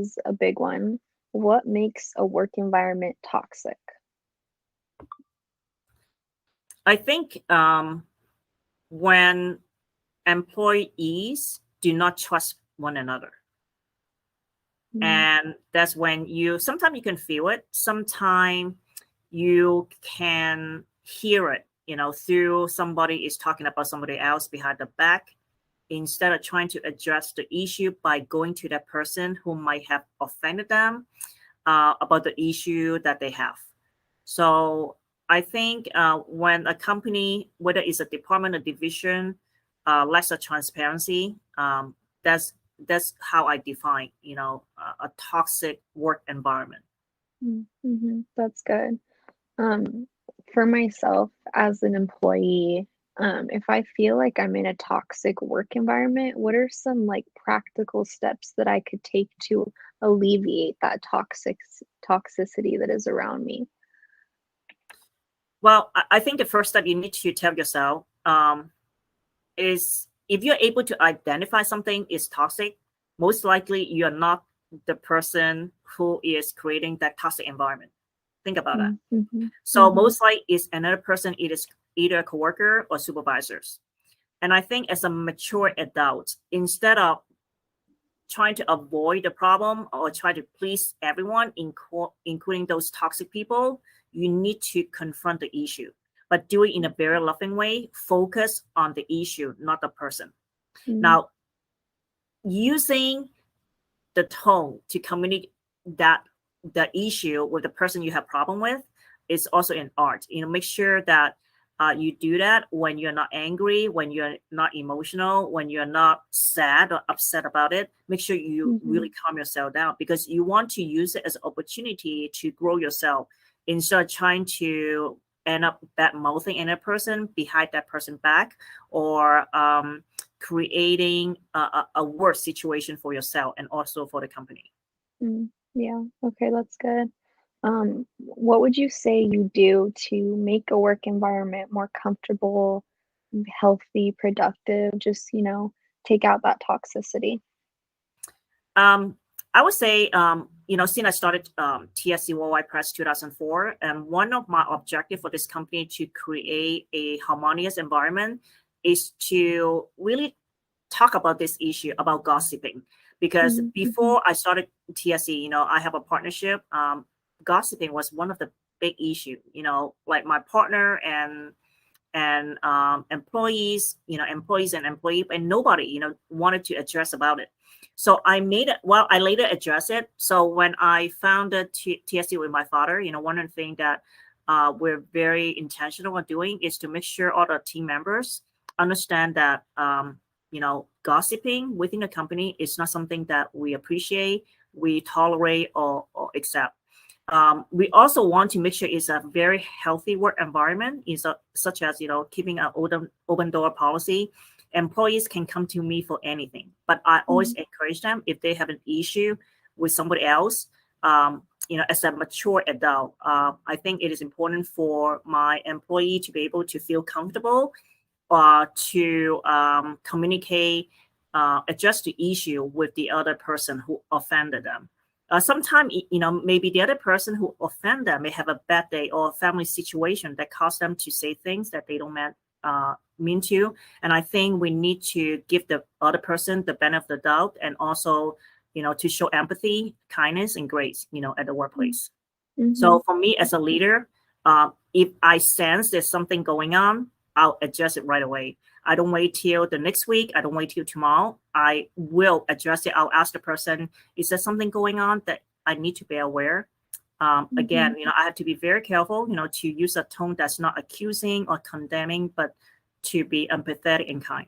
is a big one. What makes a work environment toxic? I think when employees do not trust one another, Mm, and that's when sometimes you can feel it, sometimes you can hear it, through somebody is talking about somebody else behind the back, instead of trying to address the issue by going to that person who might have offended them about the issue that they have. So I think when a company, whether it's a department or division, lacks a transparency, that's how I define, a toxic work environment. that's good. Um, for myself as an employee, if I feel like I'm in a toxic work environment, what are some like practical steps that I could take to alleviate that toxicity that is around me? Well, I think the first step you need to tell yourself is if you're able to identify something is toxic, most likely you're not the person who is creating that toxic environment. Think about that. Mm-hmm, So mm-hmm, most likely is another person, it is either a coworker or supervisors. And I think as a mature adult, instead of trying to avoid the problem or try to please everyone, including those toxic people, you need to confront the issue, but do it in a very loving way. Focus on the issue, not the person. mm, Now, using the tone to communicate that the issue with the person you have problem with is also an art. Make sure that you do that when you're not angry, when you're not emotional, when you're not sad or upset about it. Make sure you mm-hmm, really calm yourself down, because you want to use it as an opportunity to grow yourself instead of trying to end up bad mouthing another person behind that person back, or creating a worse situation for yourself and also for the company. yeah, okay, that's good. What would you say you do to make a work environment more comfortable, healthy, productive, just, take out that toxicity? Um, I would say, since I started TSC Worldwide Press 2004, and one of my objectives for this company to create a harmonious environment is to really talk about this issue about gossiping. Because Mhm, mhm, before I started TSC, I have a partnership. Gossiping was one of the big issue. Like my partner and employees and employee, and nobody, wanted to address about it. So I made it. Well, I later addressed it. So when I founded TSC with my father, one of the things that we're very intentional on doing is to make sure all the team members understand that gossiping within the company is not something that we appreciate, we tolerate, or accept. We also want to make sure it's a very healthy work environment, such as keeping an open door policy. Employees can come to me for anything, but I always mhm, encourage them if they have an issue with somebody else. As a mature adult, I think it is important for my employee to be able to feel comfortable to communicate, address the issue with the other person who offended them. Sometimes, maybe the other person who offended them may have a bad day or a family situation that caused them to say things that they don't mean to. And I think we need to give the other person the benefit of the doubt, and also, to show empathy, kindness, and grace, at the mm, workplace. mhm, So for me as a leader, if I sense there's something going on, I'll adjust it right away. I don't wait till the next week. I don't wait till tomorrow. I will address it. I'll ask the person, is there something going on that I need to be aware? mhm, Again, I have to be very careful, to use a tone that's not accusing or condemning, but to be empathetic and kind.